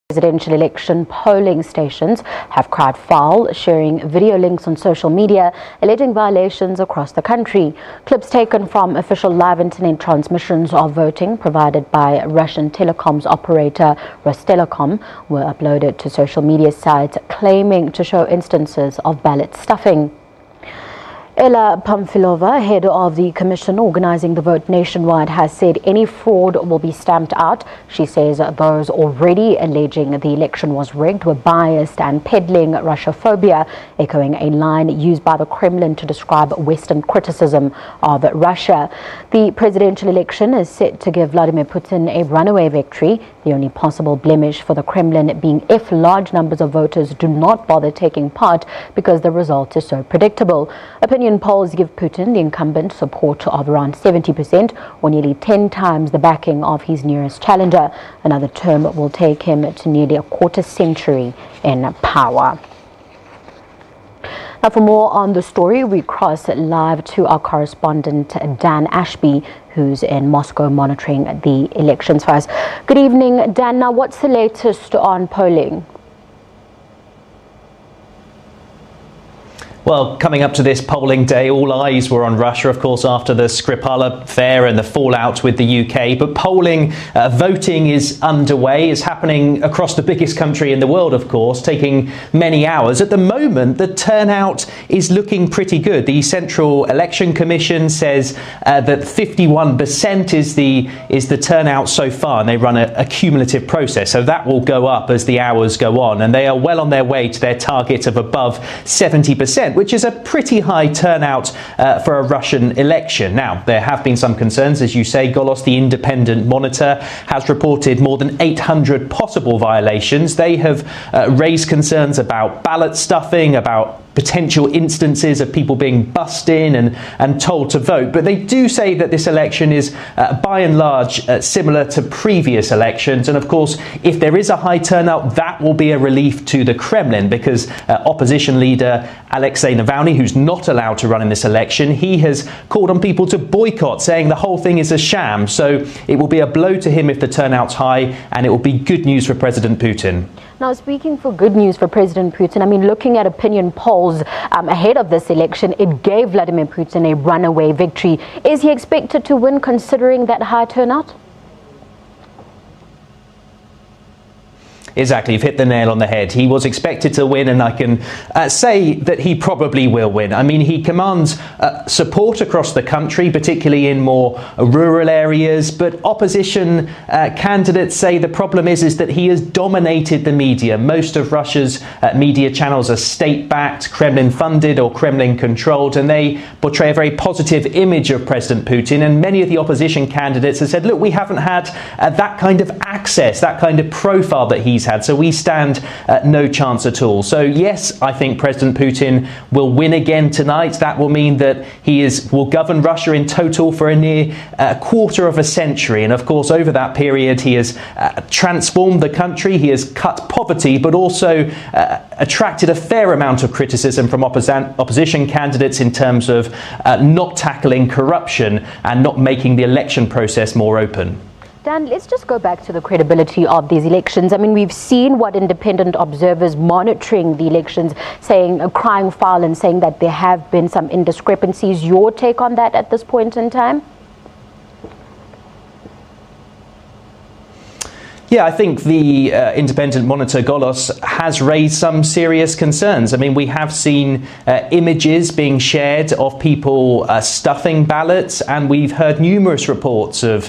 Presidential election polling stations have cried foul, sharing video links on social media alleging violations across the country. Clips taken from official live internet transmissions of voting provided by Russian telecoms operator Rostelecom were uploaded to social media sites claiming to show instances of ballot stuffing. Ella Pamfilova, head of the commission organizing the vote nationwide, has said any fraud will be stamped out. She says those already alleging the election was rigged were biased and peddling Russophobia, echoing a line used by the Kremlin to describe Western criticism of Russia. The presidential election is set to give Vladimir Putin a runaway victory, the only possible blemish for the Kremlin being if large numbers of voters do not bother taking part because the result is so predictable. Opinion polls give Putin, the incumbent, support of around 70%, or nearly 10 times the backing of his nearest challenger. Another term will take him to nearly a quarter century in power. Now, for more on the story, we cross live to our correspondent Dan Ashby, who's in Moscow monitoring the elections for us. Good evening, Dan. Now, what's the latest on polling? Well, coming up to this polling day, all eyes were on Russia, of course, after the Skripal affair and the fallout with the UK. But polling, voting is underway, is happening across the biggest country in the world, of course, taking many hours. At the moment, the turnout is looking pretty good. The Central Election Commission says that 51% is the turnout so far, and they run a cumulative process. So that will go up as the hours go on, and they are well on their way to their target of above 70%. Which is a pretty high turnout for a Russian election. Now, there have been some concerns, as you say. Golos, the independent monitor, has reported more than 800 possible violations. They have raised concerns about ballot stuffing, about potential instances of people being bussed in and told to vote. But they do say that this election is by and large similar to previous elections. And of course, if there is a high turnout, that will be a relief to the Kremlin, because opposition leader Alexei Navalny, who's not allowed to run in this election, he has called on people to boycott, saying the whole thing is a sham. So it will be a blow to him if the turnout's high, and it will be good news for President Putin. Now, speaking for good news for President Putin, I mean, looking at opinion polls ahead of this election, it gave Vladimir Putin a runaway victory. Is he expected to win considering that high turnout? Exactly, you've hit the nail on the head. He was expected to win, and I can say that he probably will win. I mean, he commands support across the country, particularly in more rural areas, but opposition candidates say the problem is that he has dominated the media. Most of Russia's media channels are state-backed, Kremlin-funded or Kremlin-controlled, and they portray a very positive image of President Putin, and many of the opposition candidates have said, look, we haven't had that kind of access, that kind of profile that he's had, so we stand no chance at all. So yes, I think President Putin will win again tonight. That will mean that he will govern Russia in total for a near quarter of a century, and of course over that period he has transformed the country, he has cut poverty, but also attracted a fair amount of criticism from opposition candidates in terms of not tackling corruption and not making the election process more open. Dan, let's just go back to the credibility of these elections. I mean, we've seen what independent observers monitoring the elections saying, crying foul and saying that there have been some indiscrepancies. Your take on that at this point in time? Yeah, I think the independent monitor Golos has raised some serious concerns. I mean, we have seen images being shared of people stuffing ballots, and we've heard numerous reports of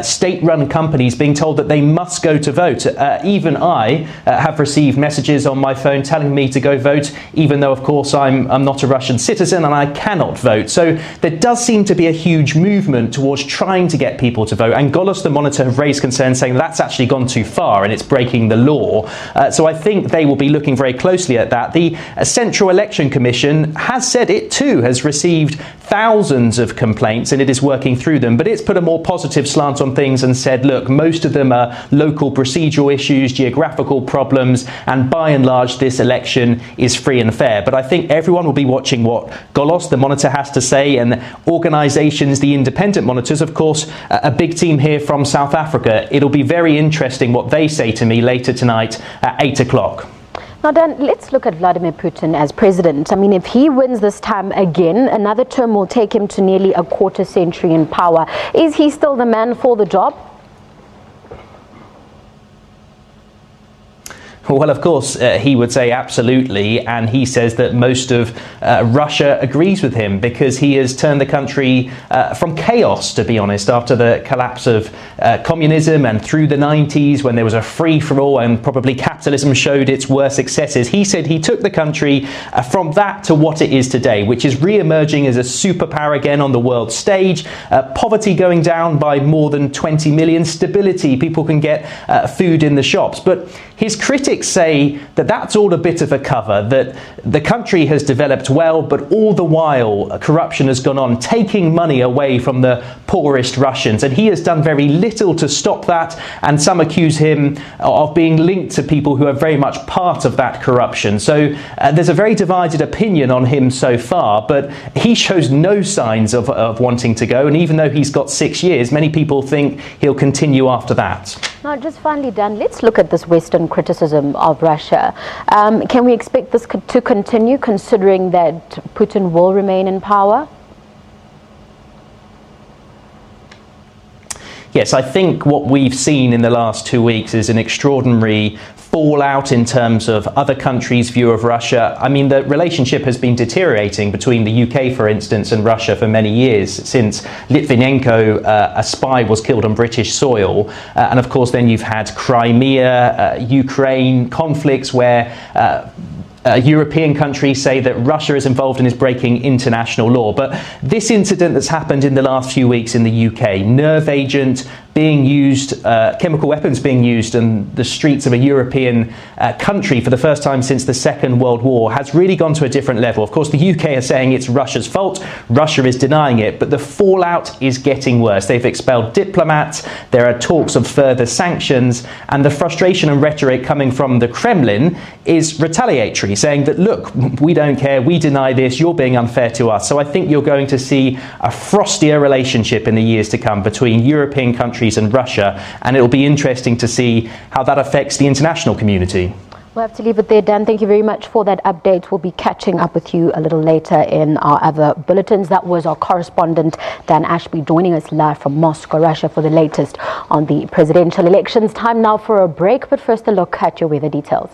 state-run companies being told that they must go to vote. Even I have received messages on my phone telling me to go vote, even though, of course, I'm not a Russian citizen and I cannot vote. So there does seem to be a huge movement towards trying to get people to vote, and Golos, the monitor, have raised concerns saying that's actually gone too far and it's breaking the law. So I think they will be looking very closely at that. The Central Election Commission has said it too has received thousands of complaints and it is working through them, but it's put a more positive slant on things and said, look, most of them are local procedural issues, geographical problems, and by and large this election is free and fair. But I think everyone will be watching what Golos, the monitor, has to say, and organisations, the independent monitors, of course, a big team here from South Africa. It'll be very interesting what they say to me later tonight at 8 o'clock. Now, Dan, let's look at Vladimir Putin as president. I mean, if he wins this time again, another term will take him to nearly a quarter century in power. Is he still the man for the job? Well, of course, he would say absolutely, and he says that most of Russia agrees with him because he has turned the country from chaos, to be honest, after the collapse of communism and through the 90s when there was a free-for-all and probably capitalism showed its worst excesses. He said he took the country from that to what it is today, which is re-emerging as a superpower again on the world stage, poverty going down by more than 20 million, stability, people can get food in the shops. But his critics say that that's all a bit of a cover, that the country has developed well, but all the while corruption has gone on, taking money away from the poorest Russians. And he has done very little to stop that. And some accuse him of being linked to people who are very much part of that corruption. So there's a very divided opinion on him so far, but he shows no signs of wanting to go. And even though he's got 6 years, many people think he'll continue after that. Now, just finally, Dan, let's look at this Western criticism of Russia. Can we expect this to continue, considering that Putin will remain in power? Yes, I think what we've seen in the last 2 weeks is an extraordinary fallout in terms of other countries' view of Russia. I mean, the relationship has been deteriorating between the UK, for instance, and Russia for many years, since Litvinenko, a spy, was killed on British soil. And of course, then you've had Crimea, Ukraine conflicts where European countries say that Russia is involved and is breaking international law. But this incident that's happened in the last few weeks in the UK, nerve agent being used, chemical weapons being used in the streets of a European country for the first time since the Second World War, has really gone to a different level. Of course, the UK are saying it's Russia's fault. Russia is denying it, but the fallout is getting worse. They've expelled diplomats. There are talks of further sanctions, and the frustration and rhetoric coming from the Kremlin is retaliatory, saying that, look, we don't care, we deny this, you're being unfair to us. So I think you're going to see a frostier relationship in the years to come between European countries and Russia, and it'll be interesting to see how that affects the international community. We'll have to leave it there, Dan. Thank you very much for that update. We'll be catching up with you a little later in our other bulletins. That was our correspondent, Dan Ashby, joining us live from Moscow, Russia, for the latest on the presidential elections. Time now for a break, but first a look at your weather details.